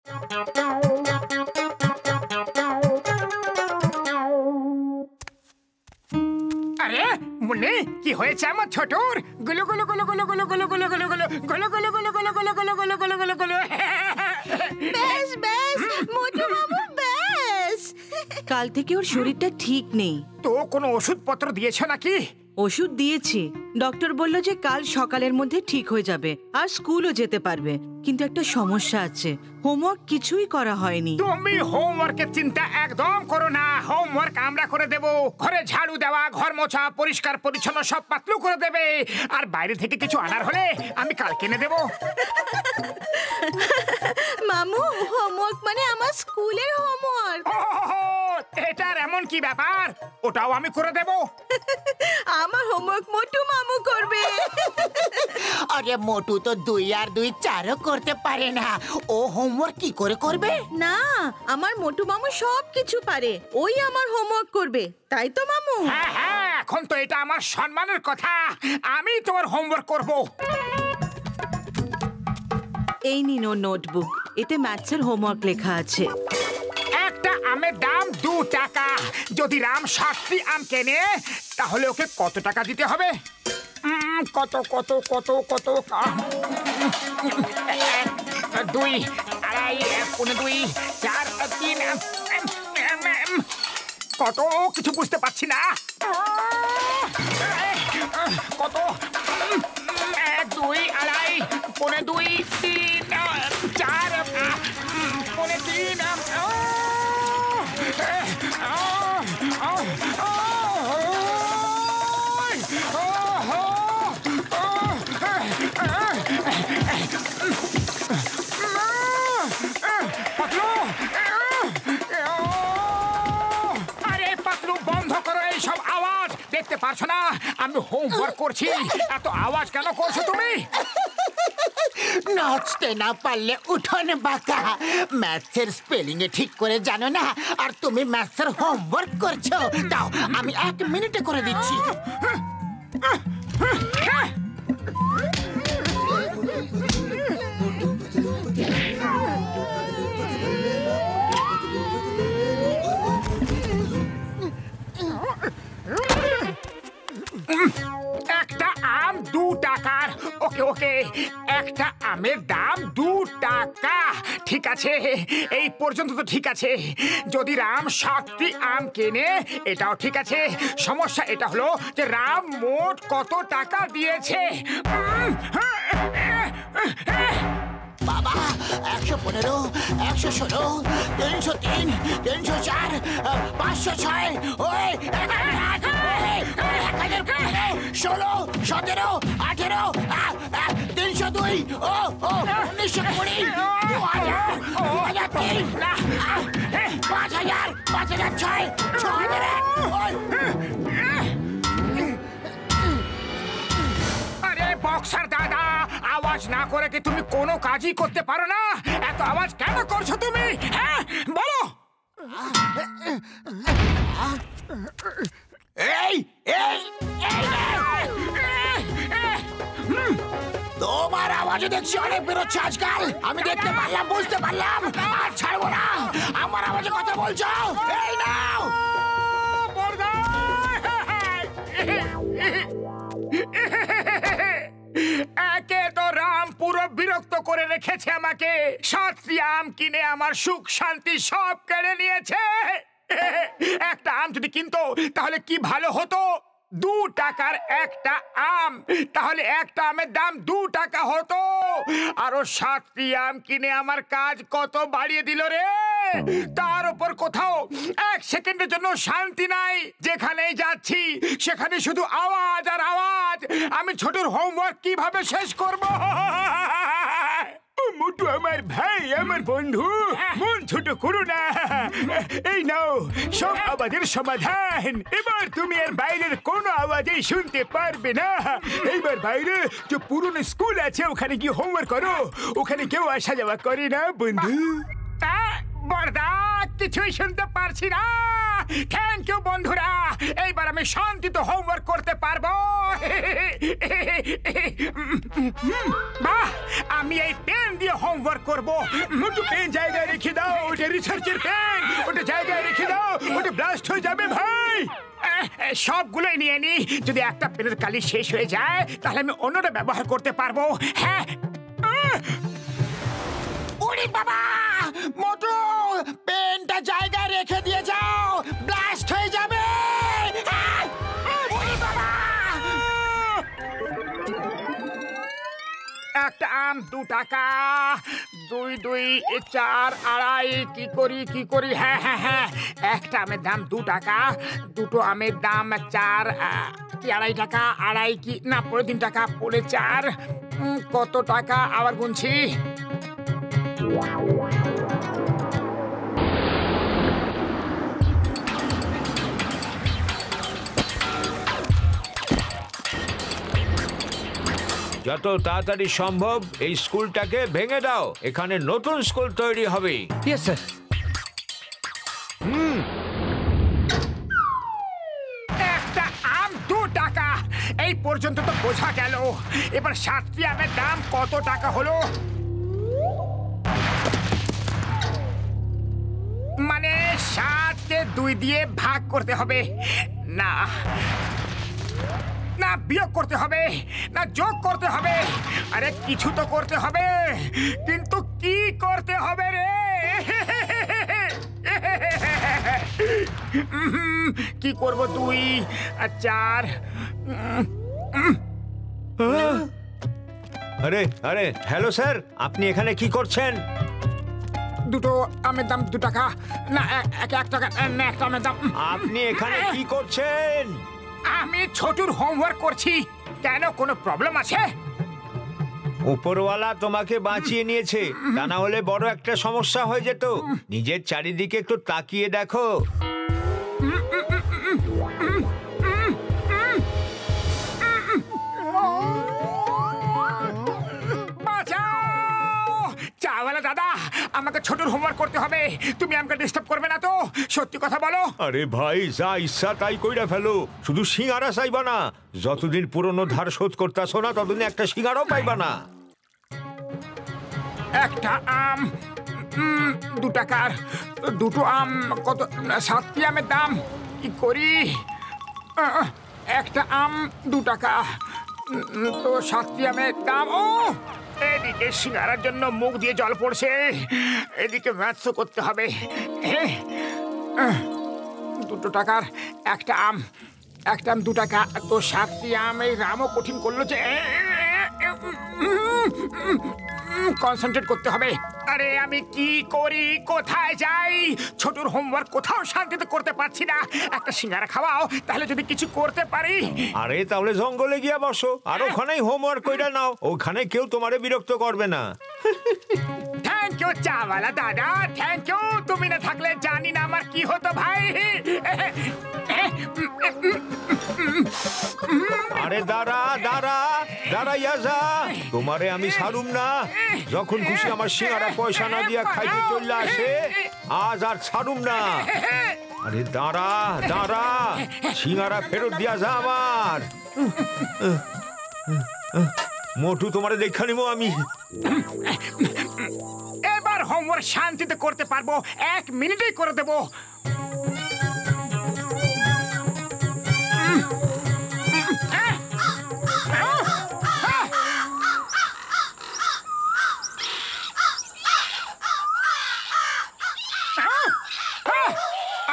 আরে মুন্নি, কি হয়েছে আমার ছোটুর? গুলো গুলো গুলো গুলো গুলো গুলো গুলো গুলো গুলো গুলো গুলো গুলো গুলো গুলো গুলো গুলো গুলো গুলো গুলো। বেশ বেশ মোটু মামু বেশ। কাল থেকে ওর শরীরটা ঠিক নেই। তো কোনো ওষুধপত্র দিয়েছ নাকি? ওষুধ দিয়েছি, ডক্টর বলল যে কাল সকালের মধ্যে ঠিক হয়ে যাবে আর স্কুলও যেতে পারবে। কিন্তু একটা সমস্যা আছে, হোমওয়ার্ক কিছুই করা হয়নি। তুমি হোমওয়ার্কের চিন্তা একদম করো না, হোমওয়ার্ক আমরা করে দেব। ঘরে ঝাড়ু দেওয়া, ঘর মোছা, পরিষ্কার পরিচ্ছন্ন সব পাতলু করে দেবে। আর বাইরে থেকে কিছু আনার হলে আমি কাল কিনে দেব। মামু, হোমওয়ার্ক মানে আমার স্কুলের হোমওয়ার্ক। এটার এমন কি ব্যাপার? ওটাও আমি করে দেব। আমার হোমওয়ার্ক মোটু মামু করবে। আরে মোটু তো 2 আর 2 4ও করতে পারে না, ও হোমওয়ার্ক কি করে করবে? না, আমার মোটু মামু সব কিছু পারে, ওই আমার হোমওয়ার্ক করবে, তাই তো মামু? হ্যাঁ হ্যাঁ, এখন তো এটা আমার সম্মানের কথা, আমি তোমার হোমওয়ার্ক করব। এই নিন ওর নোটবুক, এতে ম্যাথসের হোমওয়ার্ক লেখা আছে। একটা আমের দাম 2 টাকা। যদি রাম 7টি আম কেনে তাহলে ওকে কত টাকা দিতে হবে? কত কত কত কত 2, 2.5, 2, 4, 3, কত কিছু বুঝতে পারছি না। কত 1, 2, 2.5, 2, 3, 4, 3, আরে পাতলু, বন্ধ করো এই সব আওয়াজ। দেখতে পারছো না আমি হোমওয়ার্ক করছি? এত আওয়াজ কেন করছো তুমি? নাচতে না পারলে উঠোন বাঁকা, ম্যাথসের স্পেলিং এ ঠিক করে জানো না, আর তুমি ম্যাথসের হোমওয়ার্ক করছো। দাও, আমি 1 মিনিটে করে দিচ্ছি। একটা আম 2 টাকার। ওকে ওকে, একটা আমের দাম 2 টাকা। ঠিক আছে, এই পর্যন্ত তো ঠিক আছে। যদি রাম 7টি আম কেনে এটাও ঠিক আছে। সমস্যা এটা হলো যে রাম মোট কত টাকা দিয়েছে। বাবা, 115, 116, 303, 304, 506, 16, 17, 18, 302, 1920, 2000, 2003, 5000, 5006, 6001। আরে বক্সার দাদা, আওয়াজ না করে কি তুমি কোনো কাজই করতে পারো না? এত আওয়াজ কেন করছো তুমি? হ্যাঁ বলো। এই এই তোমার আওয়াজে দেখছি অনেক বেরোচ্ছে আজকাল। আমি দেখতে পারলাম, বুঝতে পারলাম, আর ছাড়বো না। আমার আওয়াজে কথা বলছো? এই নাও। একে তো রাম পুরো বিরক্ত করে রেখেছে আমাকে। 7টি আম কিনে আমার সুখ শান্তি সব কেড়ে নিয়েছে। একটা আম যদি কিনতো তাহলে কি ভালো হতো। 2 টাকার একটা আম, তাহলে একটা আমের দাম 2 টাকা হতো। আরো 7টি আম কিনে আমার কাজ কত বাড়িয়ে দিল রে। তার উপর কোথাও 1 সেকেন্ডের জন্য শান্তি নাই। যেখানেই যাচ্ছি সেখানে শুধু আওয়াজ আর আওয়াজ। আমি ছোটুর হোমওয়ার্ক কিভাবে শেষ করব? মোটু আমার ভাই, আমার বন্ধু, মন ছোট করো না। এই নাও সব আওয়াজের সমাধান। এবার তুমি আর বাইরের কোনো আওয়াজই শুনতে পারবে না। এইবার বাইরে যে পুরনো স্কুল আছে ওখানে গিয়ে হোমওয়ার্ক করো। ওখানে কেউ আসা যাওয়া করে না বন্ধু। বড়দা, কিছুই শুনতে পারছি না। থ্যাংক ইউ বন্ধুরা, এইবার আমি শান্তিতে হোমওয়ার্ক করতে পারবো। বাহ, আমি এই পেন দিয়ে হোমওয়ার্ক করব। মোটু পেন জায়গায় রিসার্চের পেন, ওটা জায়গায় রেখে দাও, ওটা ব্লাস্ট হয়ে যাবে ভাই। সবগুলোই নিয়ে নি, যদি একটা পেনের কালি শেষ হয়ে যায় তাহলে আমি অন্যটা ব্যবহার করতে পারবো। হ্যাঁ। ওরে বাবা, মোটু পেনটা জায়গায় রেখে দিয়ে যাও, ব্লাস্ট হয়ে যাবে। ওরে বাবা, একটা আম 2 টাকা, 2 2 4 2.5, কি করি? হ্যাঁ হ্যাঁ হ্যাঁ, একটা আমের দাম 2 টাকা, দুটো আমের দাম 4 কি 2.5 টাকা, 2.5 কি না 3 টাকা, 4 কত টাকা আবার গুনছি। যত তাড়াতাড়ি সম্ভব এই স্কুলটাকে ভেঙে দাও, এখানে নতুন স্কুল তৈরি হবে। Yes sir. একটা আম 2 টাকা, এই পর্যন্ত তো বোঝা গেল। এবার 7টি আমের দাম কত টাকা হলো? মানে 7কে 2 দিয়ে ভাগ করতে হবে, না না বিয়োগ করতে হবে, না যোগ করতে হবে। আরে কিছু তো করতে হবে, কিন্তু কি করতে হবে রে? কি করব? 2 আর 4। আরে আরে হ্যালো স্যার, আপনি এখানে কি করছেন? দুটো আমের দাম 2 টাকা, না 1 টাকা, না একটা আমের দাম। আপনি এখানে কি করছেন? আমি ছোটুর হোমওয়ার্ক করছি। কেন, কোনো প্রবলেম আছে? উপরওয়ালা তোমাকে বাঁচিয়ে নিয়েছে, তা না হলে বড় একটা সমস্যা হয়ে যেত। নিজের চারিদিকে একটু তাকিয়ে দেখো। চাওয়ালা দাদা, আমাকে ছোটুর হোমওয়ার্ক করতে হবে, তুমি আমাকে ডিস্টার্ব করবে না তো? সত্যি কথা বলো। আরে ভাই, যা ইচ্ছা তাই কইরা ফেলো, শুধু সিঙ্গারা চাইবা না। যতদিন পুরনো ধার শোধ করতেছো না ততদিন একটা সিঙ্গারাও পাইবা না। একটা আম 2 টাকার, দুটো আম কত? 7টি আমের দাম কি করি? একটা আম 2 টাকা, তো 7টি আমের দাম। ও এদিকে সিঙ্গারার জন্য মুখ দিয়ে জল পড়ছে, এদিকে ম্যাথসও করতে হবে। 2 টাকার একটা আম 2 টাকা, তো 7টি আম। এই রামও কঠিন করলো যে, কনসেন্ট্রেট করতে হবে। আরে আমি কি করি, কোথায় যাই? ছোটুর হোমওয়ার্ক কোথাও শান্তিতে করতে পারছি না। একটা সিঙ্গারা খাওয়াও, তাহলে যদি কিছু করতে পারি। আরে তাহলে জঙ্গলে গিয়া বসো, আর ওখানেই হোমওয়ার্ক কইরা নাও, ওখানে কেউ তোমারে বিরক্ত করবে না। থ্যাংক ইউ চাওয়ালা দাদা, থ্যাংক ইউ। তুমি না থাকলে জানি না আমার কি হতো ভাই। আরে দাঁড়া দাঁড়া দাঁড়াইয়া যা, তোমারে আমি ছাড়ুম না। যখন খুশি আমার সিঙ্গারা পয়সা না দিয়া খাইতে চলে আসে, আজ আর ছাড়ুম না। আরে দাঁড়া দাঁড়া, সিঙ্গারা ফেরত দিয়া যা আমার। মোটু, তোমারে দেখা নিব আমি। এবার হোমওয়ার্ক শান্তিতে করতে পারবো, 1 মিনিটেই করে দেবো।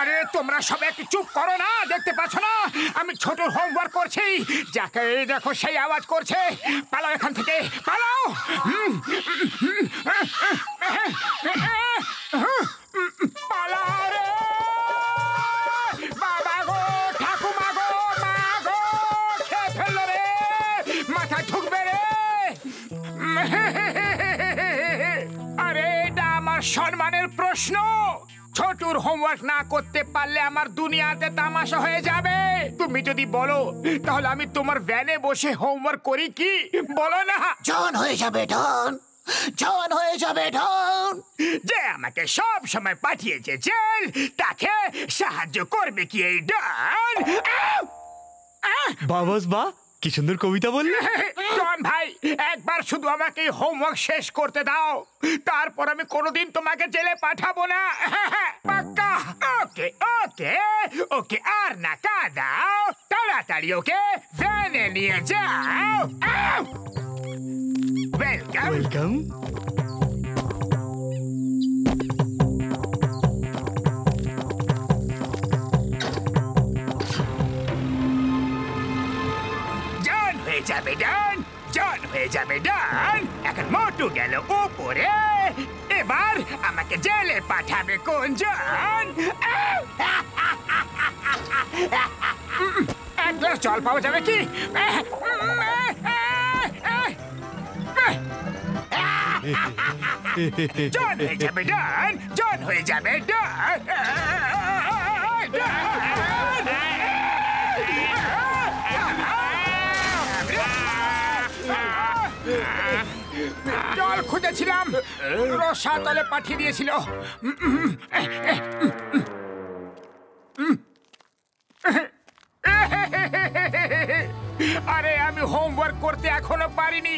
আরে তোমরা সবাই একটু চুপ করো না, দেখতে পাচ্ছ না আমি ছোটুর হোমওয়ার্ক করছি? যাকে দেখো সেই আওয়াজ করছে। পালাও এখান থেকে, পালাও। পালাও রে বাবা গো, ঠাকুমা গো, মা গো, খেয়ে ফেললো রে, মাথায় ঢুকবে রে। আরে এটা আমার সম্মানের প্রশ্ন। ছোটুর হোমওয়ার্ক না করতে পারলে আমার দুনিয়াতে তামাশা হয়ে যাবে। তুমি যদি বলো তাহলে আমি তোমার ভ্যানে বসে হোমওয়ার্ক করি, কি বলো না? জন হয়ে যাবে ডন, জন হয়ে যাবে ডন। যে আমাকে সব সময় পাঠিয়েছে জেল, তাকে সাহায্য করবে কি এই ডন? বাবস বা, কি সুন্দর কবিতা বললে। জন ভাই, একবার শুধু আমাকে হোমওয়ার্ক শেষ করতে দাও, তারপর আমি কোনোদিন তোমাকে জেলে পাঠাবো না। পাক্কা? ওকে ওকে ওকে, আর না কাঁদাও, তাড়াতাড়ি ওকে ভ্যানে নিয়ে যাও। ওয়েলকাম। ওয়েলকাম। যাবে ডান, জন হয়ে যাবে ডান। এখন মোটু গেল উপরে, এবার আমাকে জেলে পাঠাবে কোন জন? এক গ্লাস জল পাওয়া যাবে কি? জন হয়ে যাবে ডান, জন হয়ে যাবে ডান। জল খুঁজেছিলাম, রসাতলে পাঠিয়ে দিয়েছিল। আরে আমি হোমওয়ার্ক করতে এখনো পারিনি,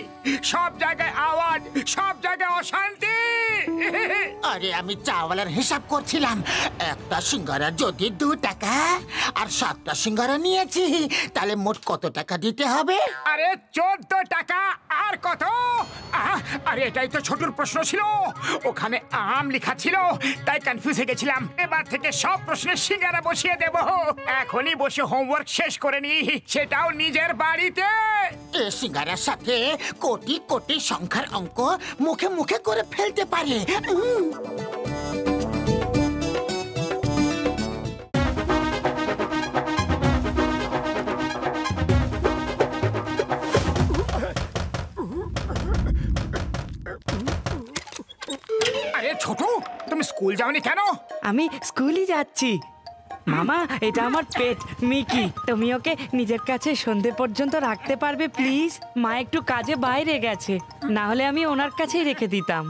সব জায়গায় আওয়াজ, সব জায়গায় অশান্তি। আরে আমি চাওয়ালের হিসাব করছিলাম, একটা সিঙ্গারা যদি 2 টাকা আর 7টা সিঙ্গারা নিয়েছি, তাহলে মোট কত টাকা দিতে হবে? আরে 14 টাকা। আর কত? আরে এটাই তো ছোটুর প্রশ্ন ছিল, ওখানে আম লেখা ছিল, তাই কনফিউজ হয়ে গেছিলাম। এবার থেকে সব প্রশ্নের সিঙ্গারা বসিয়ে দেব। এখনই বসে হোমওয়ার্ক শেষ করে নি, সেটাও নিজের বাড়িতে। এই সিঙ্গারার সাথে কোটি কোটি সংখ্যার অঙ্ক মুখে মুখে করে ফেলতে পারে। আরে ছোট, তুমি স্কুল যাওনি কেন? আমি স্কুলই যাচ্ছি। মামা, এটা আমার পেট মিকি, তুমি ওকে নিজের কাছে সন্ধে পর্যন্ত রাখতে পারবে প্লিজ? মা একটু কাজে বাইরে গেছে, না হলে আমি ওনার কাছেই রেখে দিতাম।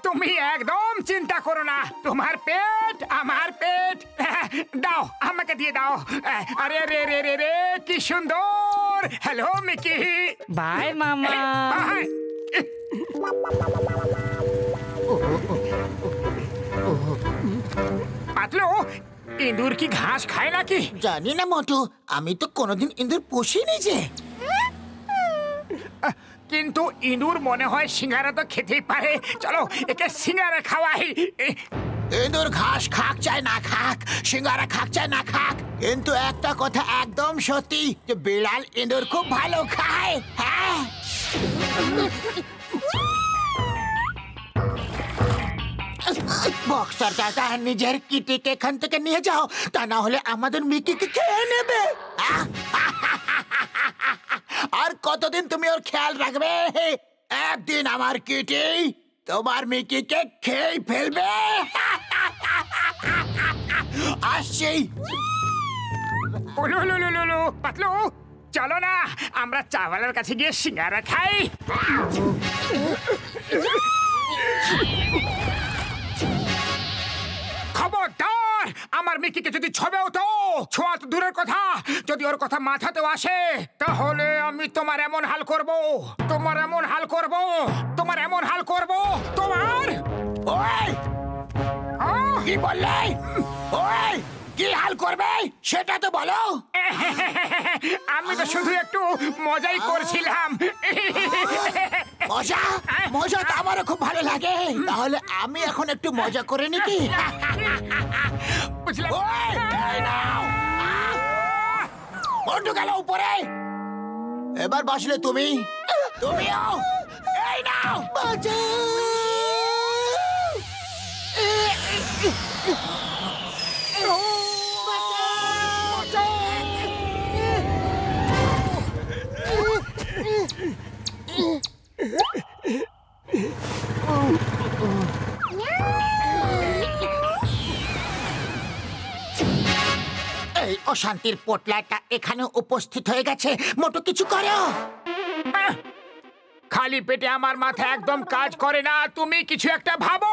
তুমি একদম চিন্তা করো না, তোমার পেট আমার পেট। দাও, আমাকে দিয়ে দাও। আরে রে রে রে রে, কি সুন্দর। Hello Mickey. বাই মামা। বাই। পাতলু, ইঁদুর কি ঘাস খায় নাকি? জানি না মোটু, আমি তো কোনোদিন ইঁদুর পুষিনি যে। কিন্তু ইঁদুর মনে হয় সিঙ্গারা তো খেতেই পারে। চলো একে সিঙ্গারা খাওয়াই। ইঁদুর ঘাস খাক চাই না খাক, সিঙ্গারা খাক চাই না খাক, কিন্তু একটা কথা একদম সত্যি, যে বিড়াল ইঁদুর খুব ভালো খায়। হ্যাঁ, বক্সার দাদা, নিজের কিটিকে এখান থেকে নিয়ে যাও, তা না হলে আমাদের মিকিকে খেয়ে নেবে। আর কতদিন তুমি ওর খেয়াল রাখবে? একদিন আমার কিটি তোমার মিকিকে খেয়ে ফেলবে। আসছি। পাতলু, চলো না আমরা চাওয়ালের কাছে গিয়ে সিঙ্গারা খাই। খবরদার, আমার মিকিকে যদি ছবেও তো, ছোঁয়া তো দূরের কথা, যদি ওর কথা মাথাতেও আসে, তাহলে আমি তোমার এমন হাল করব, তোমার এমন হাল করব, তোমার এমন হাল করব, তোমার। ওই কি বললে? ওই কি হাল করবে সেটা তো বলো। আমি তো শুধু একটু মজাই করছিলাম। মজা? মজা তো আমারও খুব ভালো লাগে, তাহলে আমি এখন একটু মজা করে নিকি? বুঝলাম। বন্ধু গেল উপরে, এবার বসলে তুমি, তুমিও। এই নাও, বাঁচাও। এই অশান্তির পোটলাটা এখানে উপস্থিত হয়ে গেছে, মোটো কিছু করো। খালি পেটে আমার মাথা একদম কাজ করে না, তুমি কিছু একটা ভাবো।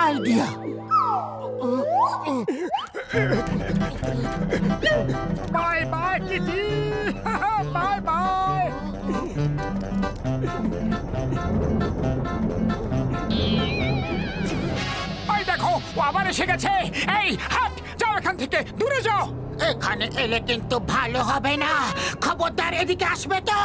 Idea. By bye Kitty, bye bye. ওই দেখো, ও আবার এসে গেছে। এই হাট, যাও এখান থেকে, দূরে যাও। এখানে এলে কিন্তু ভালো হবে না, খবরদার এদিকে আসবে তো।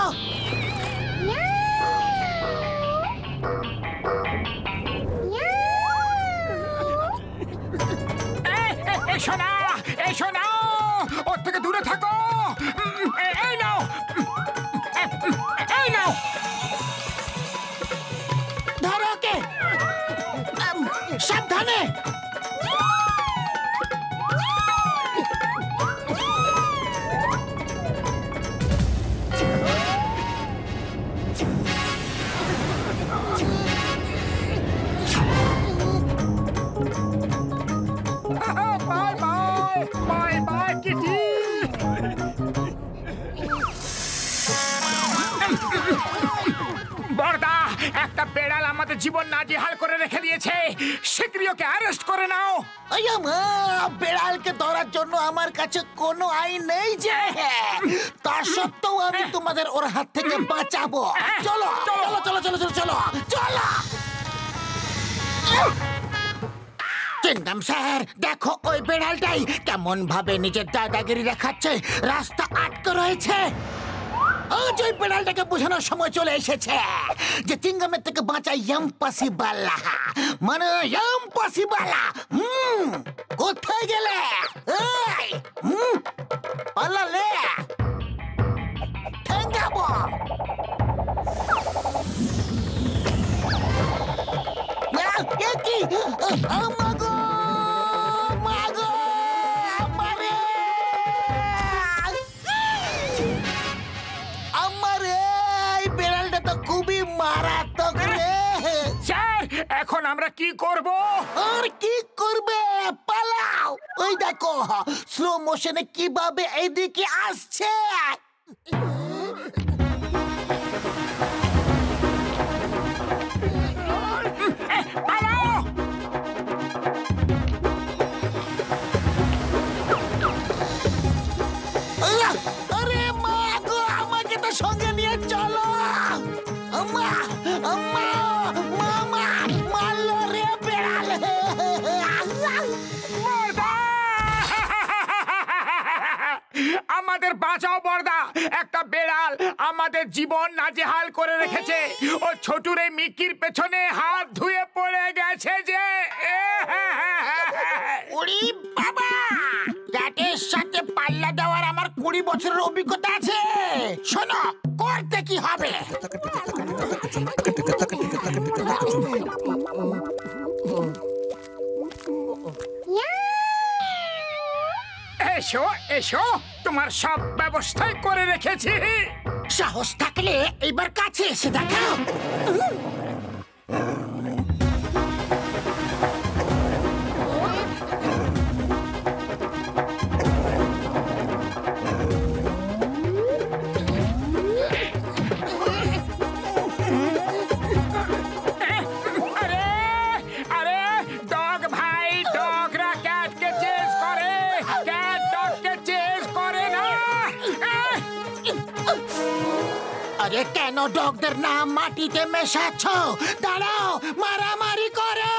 এসো না, এসো না, ওর থেকে দূরে থাকো। এই নাও, এই নাও। ধরো ওকে, সাবধানে। Bye bye, bye bye Kitty. বড়দা, একটা বেড়াল আমাদের জীবন নাজেহাল করে রেখে দিয়েছে। শীঘ্রই ওকে অ্যারেস্ট করে নাও। বেড়ালকে ধরার জন্য আমার কাছে কোনো আইন নেই যে, তা সত্ত্বেও আমি তোমাদের ওর হাত থেকে বাঁচাবো। চলো চলো চলো চলো চলো চলো চলো। চিংগাম স্যার, দেখো ওই বেড়ালটাই কেমন ভাবে নিজের দাদাগিরি দেখাচ্ছে, রাস্তা আটকে রয়েছে। আজ ওই বেড়ালটাকে বোঝানোর সময় চলে এসেছে যে চিংগামের থেকে বাঁচা ইম্পসিবল, মানে ইম্পসিবল। কোথায় গেলে? পালালে ঠেঙ্গাবো। কি আমাগো মাগো আমারে আমারে, এই বেড়ালটা তো খুবই মারাত্মক রে। স্যার, এখন আমরা কি করব? আর কি করবে? পালাও। ওই দেখো স্লো মোশনে কিভাবে এদিকে আসছে। পালাও। আরে মা গো, আমাকে তো সঙ্গে নিয়ে চলো। আম্মা আম্মা মামা মারলো রে বেড়াল। বড়দা! আমাদের বাঁচাও বড়দা, একটা বেড়াল আমাদের জীবন নাজেহাল করে রেখেছে। ও ছোটুরে মিকির পেছনে হাত ধুয়ে পড়ে গেছে যে। ওরে বাবা, ক্যাটের সাথে পাল্লা দেওয়ার আমার 20 বছরের অভিজ্ঞতা আছে। শোনো, করতে কি হবে? এসো এসো, তোমার সব ব্যবস্থাই করে রেখেছি। সাহস থাকলে এবার কাছে এসে দেখাও। আরে আরে, ডগ ভাই, ডগরা ক্যাটকে চেজ করে, ক্যাট ডগকে চেজ করে না। আরে কেন ডগদের নাম মাটিতে মেশাচ্ছ? দাঁড়াও, মারামারি করো।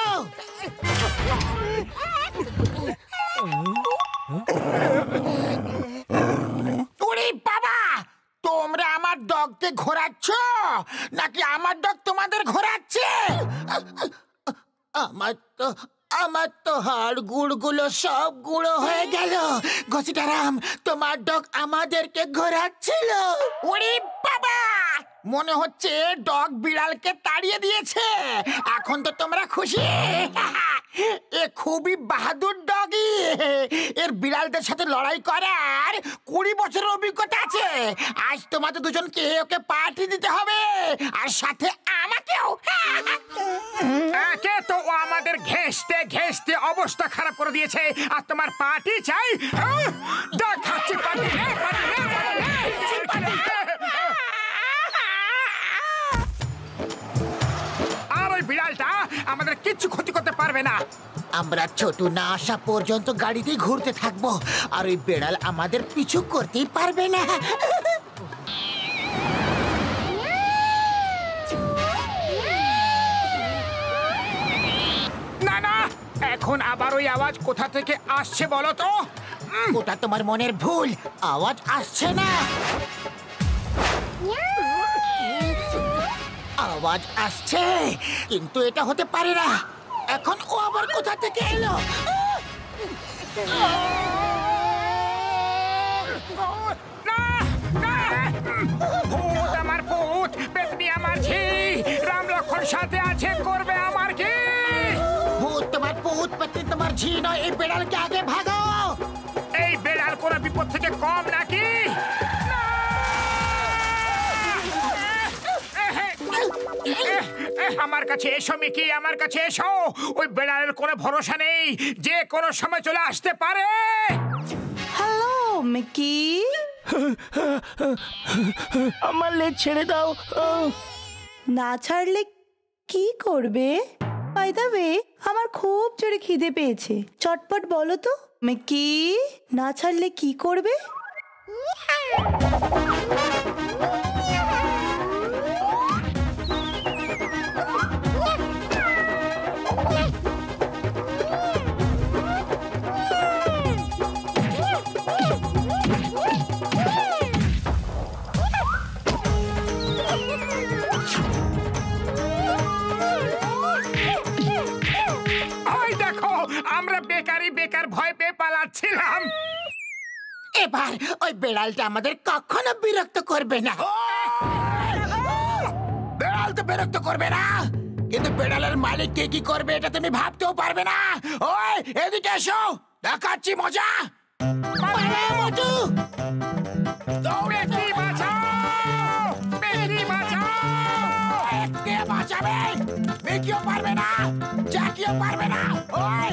ওরে বাবা, তোমরা আমার ডগকে ঘোরাচ্ছ নাকি আমার ডগ তোমাদের ঘোরাচ্ছে? আমার তো হাড় গুড়গুলো সব গুঁড়ো হয়ে গেল। ঘসিটারাম, তোমার ডগ আমাদেরকে ঘোরাচ্ছিল। ওরে বাবা, মনে হচ্ছে ডগ বিড়ালকে তাড়িয়ে দিয়েছে। এখন তো তোমরা খুশি? এ খুবই বাহাদুর ডগি। এর বিড়ালদের সাথে লড়াই করার 20 বছরের অভিজ্ঞতা আছে। আজ তোমাদের দুজনকে ওকে পার্টি দিতে হবে, আর সাথে আমাকেও। একে তো ও আমাদের ঘেঁষতে ঘেঁষতে অবস্থা খারাপ করে দিয়েছে, আর তোমার পার্টি চাই? দেখাচ্ছি পার্টি। আর ওই বিড়ালটা আমাদের কিচ্ছু ক্ষতি করতে পারবে না। আমরা ছোট না আসা পর্যন্ত গাড়িতেই ঘুরতে থাকবো, আর ওই বেড়াল আমাদের পিছু করতেই পারবে না। না না, এখন আবার ওই আওয়াজ কোথা থেকে আসছে বলো তো? ওটা তোমার মনের ভুল, আওয়াজ আসছে না। আওয়াজ আসছে, কিন্তু এটা হতে পারে না। এখন ও আবার কোথা থেকে এলো? না না, ভূত আমার ভূত, পেতনি আমার ঝি, রাম লক্ষণ সাথে আছে, করবে আমার কি? ভূত তোমার ভূত, পেতনি তোমার ঝি নয়। এই বেড়ালকে আগে ভাগাও। এই বেড়াল কোনো বিপদ থেকে কম নাকি? আমার কাছে এসো মিকি, আমার কাছে এসো। ওই বেড়ালের কোনো ভরসা নেই, যে কোনো সময় চলে আসতে পারে। হ্যালো মিকি, আমার লেজ ছেড়ে দাও। না ছাড়লে কি করবে? বাই দ্য ওয়ে, আমার খুব জোরে খিদে পেয়েছে, চটপট বলো তো মিকি, না ছাড়লে কি করবে? ওই দেখো, আমরা বেকার ভয় পেয়ে পালাচ্ছিলাম। এবার ওই বেড়ালটা আমাদের কখনো বিরক্ত করবে না। বেড়াল তো বিরক্ত করবে না, কিন্তু বেড়ালের মালিক কে কি করবে এটা তুমি ভাবতেও পারবে না। ওই এদিকে এসো, দেখাচ্ছি মজা। মোটু, বেটি বাঁচাও, বেটি বাঁচাও। কে বাঁচাবে? মিকিও পারবে না, জ্যাকিও পারবে না। ওই